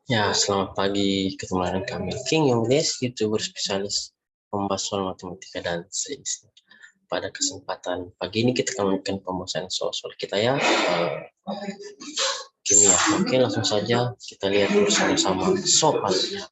Ya, selamat pagi. Ketemu dengan kami, King Youngdes, YouTuber spesialis membahas soal matematika dan sains. Pada kesempatan pagi ini kita akan melakukan pembahasan soal-soal kita ya, kimia. Oke, langsung saja kita lihat bersama-sama soalnya.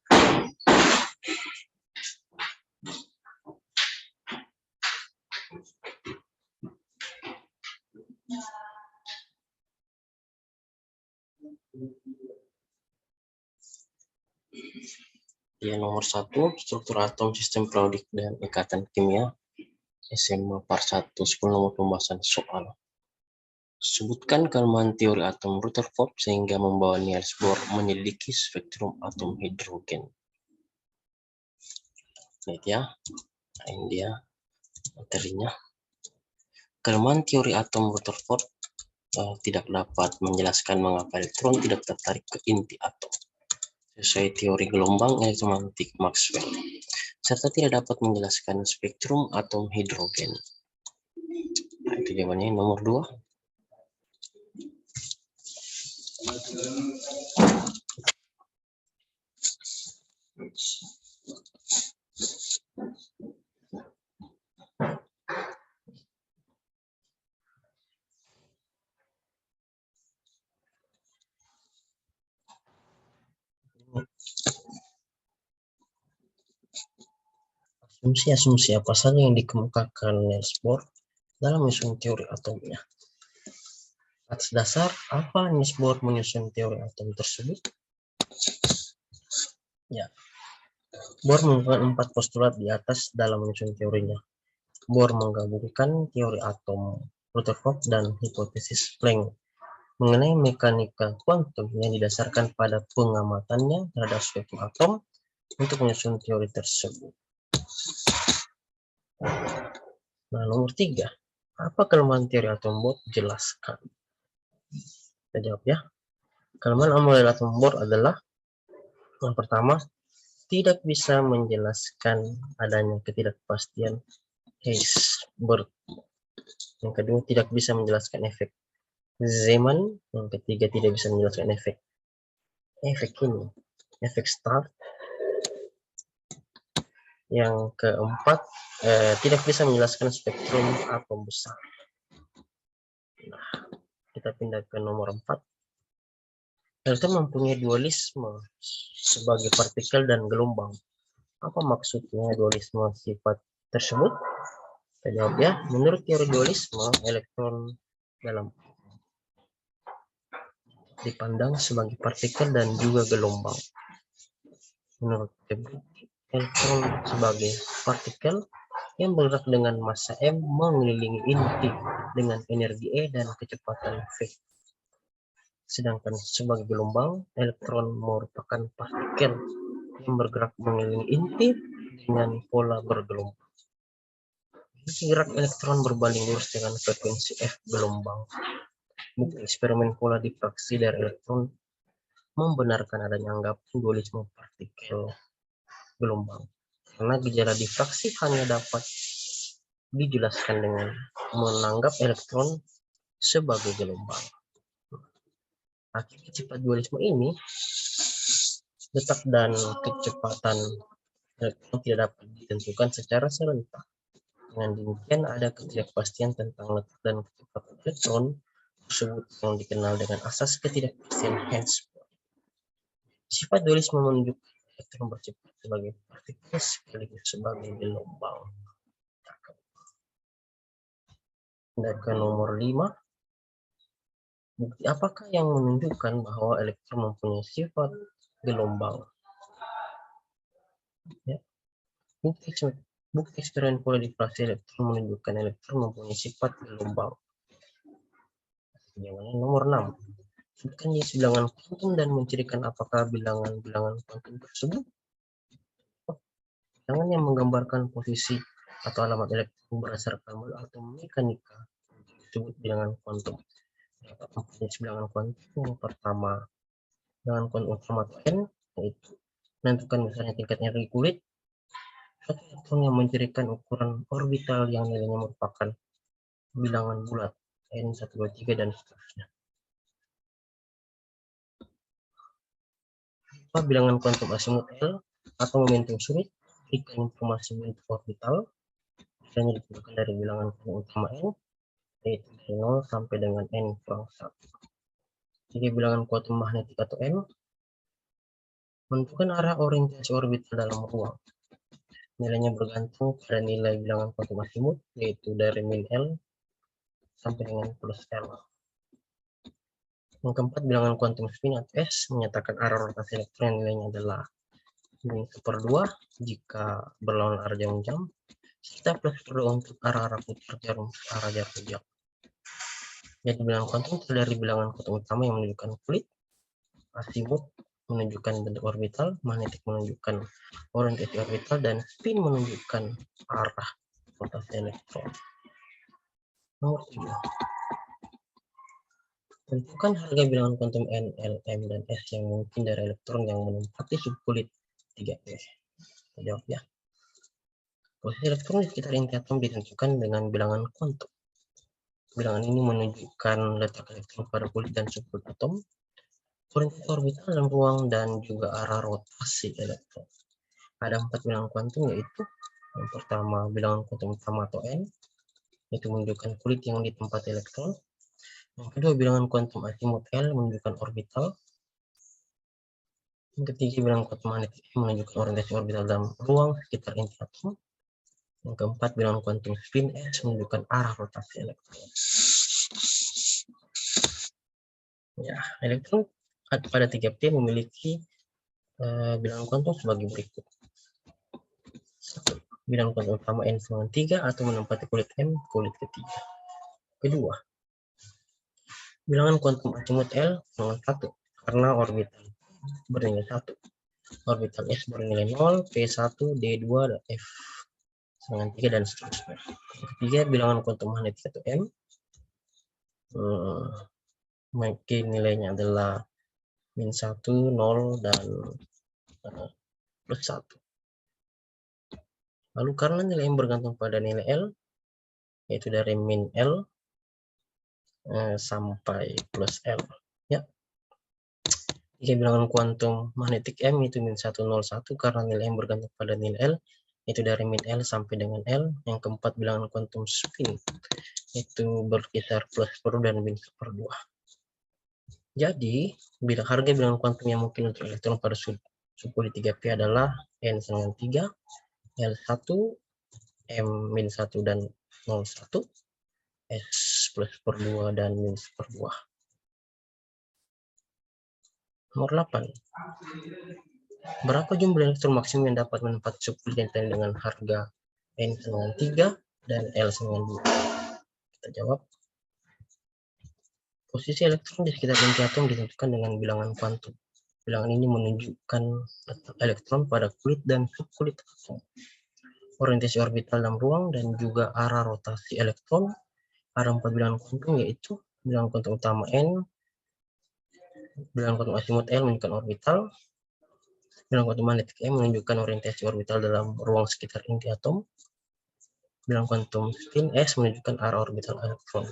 Ya, nomor 1, struktur atom, sistem periodik dan ikatan kimia. SMA Part 1, 10 nomor pembahasan soal. Sebutkan kelemahan teori atom Rutherford sehingga membawa Niels Bohr menyelidiki spektrum atom hidrogen. Lihat ya, ini dia materinya. Kelemahan teori atom Rutherford tidak dapat menjelaskan mengapa elektron tidak tertarik ke inti atom sesuai teori gelombang elektromagnetik Maxwell, serta tidak dapat menjelaskan spektrum atom hidrogen. Nah, itu jawabannya nomor 2. Asumsi-asumsi apa saja yang dikemukakan Niels Bohr dalam menyusun teori atomnya? Atas dasar apa Niels Bohr menyusun teori atom tersebut? Ya, Bohr menggunakan 4 postulat di atas dalam menyusun teorinya. Bohr menggabungkan teori atom Rutherford dan hipotesis Planck mengenai mekanika kuantum yang didasarkan pada pengamatannya terhadap spektrum atom untuk menyusun teori tersebut. Nah, nomor 3. Apa kelemahan teori atom Bohr? Jelaskan. Kita jawab ya. Kelemahan model atom Bohr adalah yang pertama, tidak bisa menjelaskan adanya ketidakpastian Heisenberg. Yang kedua, tidak bisa menjelaskan efek Zeeman. Yang ketiga, tidak bisa menjelaskan efek ini, efek Stark. Yang keempat, tidak bisa menjelaskan spektrum atom besar. Nah, kita pindah ke nomor 4. Elektron mempunyai dualisme sebagai partikel dan gelombang. Apa maksudnya dualisme sifat tersebut? Kita jawab ya. Menurut teori dualisme, elektron dalam dipandang sebagai partikel dan juga gelombang. Menurut teori, elektron sebagai partikel yang bergerak dengan massa m mengelilingi inti dengan energi E dan kecepatan v. Sedangkan sebagai gelombang, elektron merupakan partikel yang bergerak mengelilingi inti dengan pola bergelombang. Gerak elektron berbanding lurus dengan frekuensi f gelombang. Bukti eksperimen pola difraksi dari elektron membenarkan adanya anggapan dualisme partikel gelombang, karena gejala difraksi hanya dapat dijelaskan dengan menganggap elektron sebagai gelombang. Akibat sifat dualisme ini, letak dan kecepatan elektron tidak dapat ditentukan secara serentak. Dengan demikian, ada ketidakpastian tentang letak dan kecepatan elektron tersebut yang dikenal dengan asas ketidakpastian Heisenberg. Sifat dualisme menunjukkan elektron bersifat sebagai partikel sekaligus sebagai gelombang. Dan ke nomor 5. Bukti apakah yang menunjukkan bahwa elektron mempunyai sifat gelombang? Ya. Bukti eksperimen pola difraksi elektron menunjukkan elektron mempunyai sifat gelombang. Jawabannya nomor 6. Sebutkan jenis bilangan kuantum dan mencirikan apakah bilangan-bilangan kuantum tersebut. Bilangan yang menggambarkan posisi atau alamat elektron berdasarkan model atom mekanika disebut bilangan kuantum. Jenis bilangan kuantum yang pertama, bilangan kuantum utama atau N, yaitu menentukan besarnya tingkat energi kulit. Satu elektron yang mencirikan ukuran orbital yang nilainya merupakan bilangan bulat N1, 2, 3 dan seterusnya. kedua, bilangan kuantum asimut L atau momentum sulit jika informasi bentuk orbital hanya ditentukan dari bilangan kuantum utama N, yaitu dari 0 sampai dengan N kurang 1. Jika bilangan kuantum magnetik atau M menentukan arah orientasi orbital dalam ruang. Nilainya bergantung pada nilai bilangan kuantum asimut, yaitu dari min L sampai dengan plus L. Yang keempat, bilangan kuantum spin atau S menyatakan arah rotasi elektron yang nilainya adalah min 1/2 jika berlawanan arah jam, serta plus 1/2 untuk arah putar jarum arah jarak jauh. Jadi bilangan kuantum terdiri dari bilangan kuantum utama yang menunjukkan kulit, asimut menunjukkan bentuk orbital, magnetik menunjukkan orientasi orbital, dan spin menunjukkan arah rotasi elektron. Nomor 7. Tentukan harga bilangan kuantum N, L, M, dan S yang mungkin dari elektron yang menempati subkulit 3P. Kita jawab ya. Posisi elektron di sekitar inti atom ditentukan dengan bilangan kuantum. Bilangan ini menunjukkan letak elektron pada kulit dan subkulit atom, orientasi orbital dalam ruang, dan juga arah rotasi elektron. Ada 4 bilangan kuantum, yaitu yang pertama bilangan kuantum utama atau N, itu menunjukkan kulit yang ditempati elektron. Yang kedua, bilangan kuantum asimut L menunjukkan orbital. Yang ketiga, bilangan kuantum magnetik M menunjukkan orientasi orbital dalam ruang sekitar inti atom. Yang keempat, bilangan kuantum spin S menunjukkan arah rotasi elektron. Ya, elektron pada 3P memiliki bilangan kuantum sebagai berikut. 1. Bilangan kuantum utama N sama 3 atau menempati kulit M, kulit ketiga. Kedua, bilangan kuantum asimut L dengan 1 karena orbital bernilai 1. Orbital S bernilai 0, P1, D2, dan F dengan 3 dan seterusnya. Ketiga, bilangan kuantum magnetik atau M mungkin nilainya adalah min 1, 0, dan plus 1. Lalu karena nilai M bergantung pada nilai L, yaitu dari min L sampai plus L. Ya. Jika bilangan kuantum magnetik M itu min 1, 0, 1 karena nilai M bergantung pada nilai L, itu dari min L sampai dengan L. Yang keempat, bilangan kuantum spin itu berkisar plus 1 dan min 1/2. Jadi, harga bilangan kuantum yang mungkin untuk elektron pada subkulit 3P adalah N dengan 3, L1, M min 1 dan 0,1, S plus 1/2 dan min 1/2. Nomor 8. Berapa jumlah elektron maksimum yang dapat menempati subkulit yang dengan harga N dengan 3 dan L dengan 2? Kita jawab. Posisi elektron di sekitar inti atom ditentukan dengan bilangan kuantum. Bilangan ini menunjukkan letak elektron pada kulit dan subkulit atom, orientasi orbital dalam ruang, dan juga arah rotasi elektron. Ada 4 bilangan kuantum, yaitu bilangan kuantum utama N, bilangan kuantum asimut L menunjukkan orbital, bilangan kuantum magnetik M menunjukkan orientasi orbital dalam ruang sekitar inti atom, bilangan kuantum spin S menunjukkan arah orbital elektron.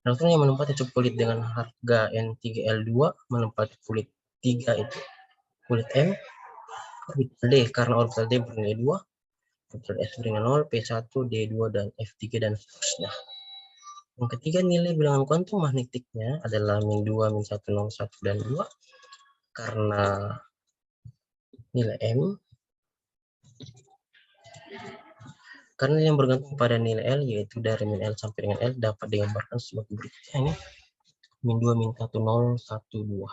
Elektron yang menempati subkulit dengan harga N3L2 menempati kulit 3 itu kulit M, orbital D karena orbital D bernilai 2, orbital S bernilai 0, P1, D2, dan F3, dan seterusnya. Yang ketiga, nilai bilangan kuantum magnetiknya adalah min 2, min 1, 0, 1, dan 2 karena nilai M. Karena yang bergantung pada nilai L, yaitu dari min L sampai dengan L, dapat digambarkan sebagai berikutnya ini. Min 2, min 1, 0, 1, 2.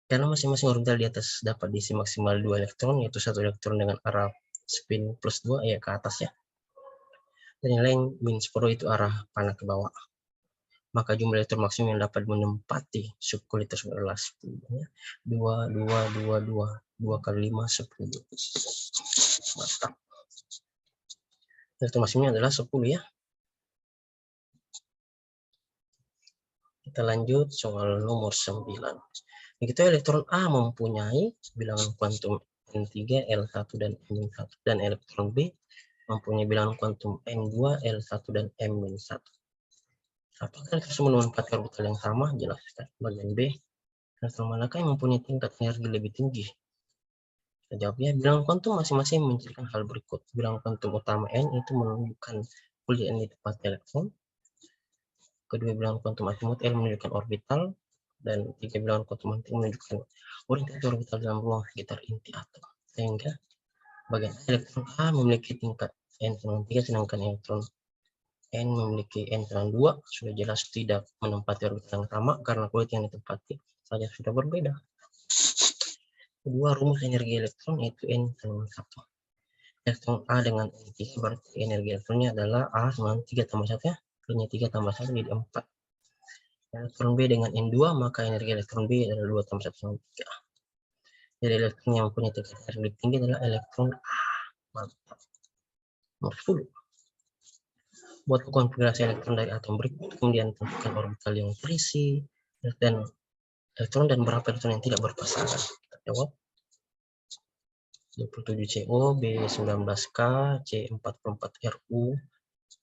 Karena masing-masing orbital di atas dapat diisi maksimal 2 elektron, yaitu 1 elektron dengan arah spin plus 2 ya ke atas ya. Dan nilai min 10 itu arah panah ke bawah. Maka jumlah elektron maksimum yang dapat menempati subkulit tersebut adalah 10. Ya. 2, 2, 2, 2. 2 kali 5, 10. Mantap. Elektron maksimumnya adalah 10 ya. Kita lanjut soal nomor 9. Begitu elektron A mempunyai bilangan kuantum N3, L1, dan M1, dan elektron B mempunyai bilangan kuantum N2, L1, dan M-1. Apakah tersebut menempati orbital yang sama? Jelaskan. Bagian B. Elektron manakah yang mempunyai tingkat energi lebih tinggi? Kita jawabnya, bilangan kuantum masing-masing menunjukkan hal berikut. Bilangan kuantum utama N itu menunjukkan kuliah N di tempat elektron. Kedua bilangan kuantum azimut L menunjukkan orbital. Dan tiga bilangan kuantum anti menunjukkan orientasi orbital dalam ruang sekitar inti atom. Sehingga bagian elektron A memiliki tingkat N-3, sedangkan elektron N memiliki N-2. Sudah jelas tidak menempati orbital yang sama karena kulit yang ditempati saja sudah berbeda. Kedua, rumus energi elektron yaitu N-1. Elektron A dengan N3 berarti energi elektronnya adalah A sama 3 tambah 1 ya. Ini 3 tambah 1 jadi 4. Elektron B dengan N2 maka energi elektron B adalah 2 tambah 1 sama 3. Jadi elektron yang punya tingkat energi lebih tinggi adalah elektron A. Mantap. Nomor 10. Buat konfigurasi elektron dari atom berikut, kemudian tentukan orbital yang terisi dan elektron dan berapa elektron yang tidak berpasangan. Kita jawab. 27CO, B19K, C44RU,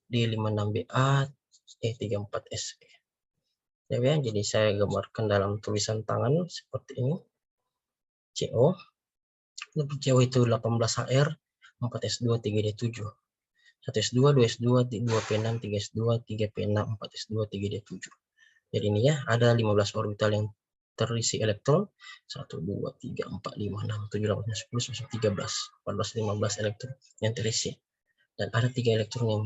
D56BA, E34SE. Ya, jadi saya gambarkan dalam tulisan tangan seperti ini. CO, CO itu 18HR, 4S2, 3D7. 1S2, 2S2, 2P6, 3S2, 3P6, 4S2, 3D7. Jadi ini ya, ada 15 orbital yang terisi elektron. 1, 2, 3, 4, 5, 6, 7, 8, 10, 11, 13, 14, 15 elektron yang terisi. Dan ada 3 elektron yang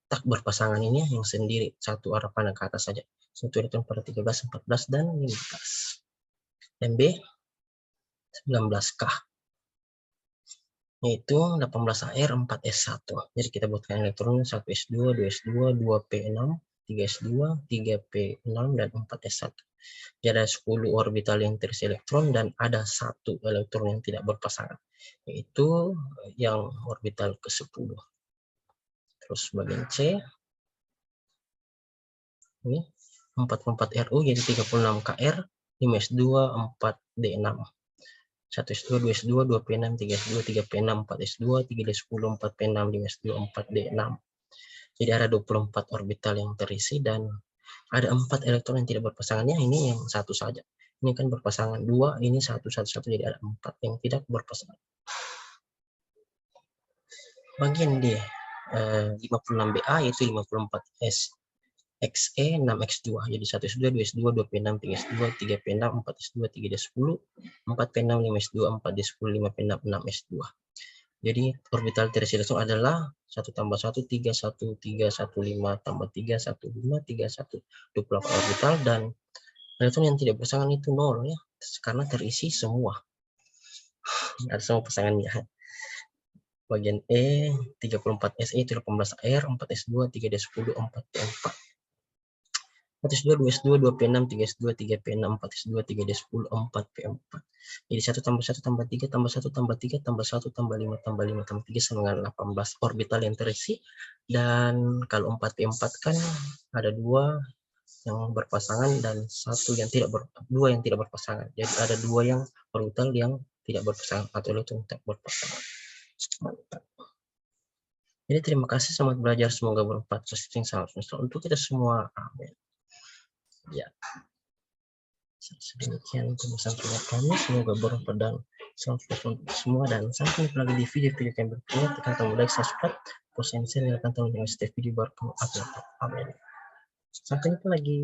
tak berpasangan ini yang sendiri, satu arah pandang ke atas saja. Satu elektron pada 13, 14, dan 15. Dan B, 19K. Yaitu 18AR 4S1. Jadi kita buatkan elektron 1S2, 2S2, 2P6, 3S2, 3P6, dan 4S1. Jadi ada 10 orbital yang terisi elektron dan ada 1 elektron yang tidak berpasangan, yaitu yang orbital ke-10. Terus bagian C, ini 44RU jadi 36KR, 5S2, 4D6. 1S2, 2S2, 2P6, 3S2, 3P6, 4S2, 3D10, 4P6, 5S2, 4D6. Jadi ada 24 orbital yang terisi dan ada 4 elektron yang tidak berpasangannya, ini yang satu saja. Ini kan berpasangan 2, ini 1, 1, 1, jadi ada 4 yang tidak berpasangan. Bagian D, 56BA yaitu 54S. XE 6X2, jadi 1S2, 2S2, 2P6, 3S2, 3P6, 4S2, 3D10, 4P6, 5S2, 4D10, 5P6, 6S2. Jadi orbital terisi elektron adalah 1 tambah 1, 3, 1, 3, 1, 5, tambah 3, 1, 5, 3, 1, 28 orbital, dan elektron yang tidak berpasangan itu 0 ya, karena terisi semua. Ada semua pasangannya. Bagian E, 34SE itu 18R, 4S2, 3D10, 4P4. 1S2, 2S2, 2P6, 3S2, 3P6, 4S2, 3D10, 4P4. Jadi 1 tambah 1 tambah 3 tambah 1 tambah 3 tambah 1 tambah 5 tambah 5 tambah 3 sama dengan 18 orbital yang terisi. Dan kalau 4P4 kan ada 2 yang berpasangan dan 2 yang tidak berpasangan. Jadi ada 2 yang orbital yang tidak berpasangan atau elektron tidak berpasangan. Mantap. Jadi terima kasih, selamat belajar, semoga bermanfaat. Salam untuk kita semua. Amin. Ya, sedemikian pembahasan kami, semoga bermanfaat dan salam untuk semua, dan sampai jumpa lagi di video-video yang berikutnya. Tekan tombol like, subscribe, post, and share, nyalakan tombol notifikasi video baru kamu upload. Amin. Sampai jumpa lagi.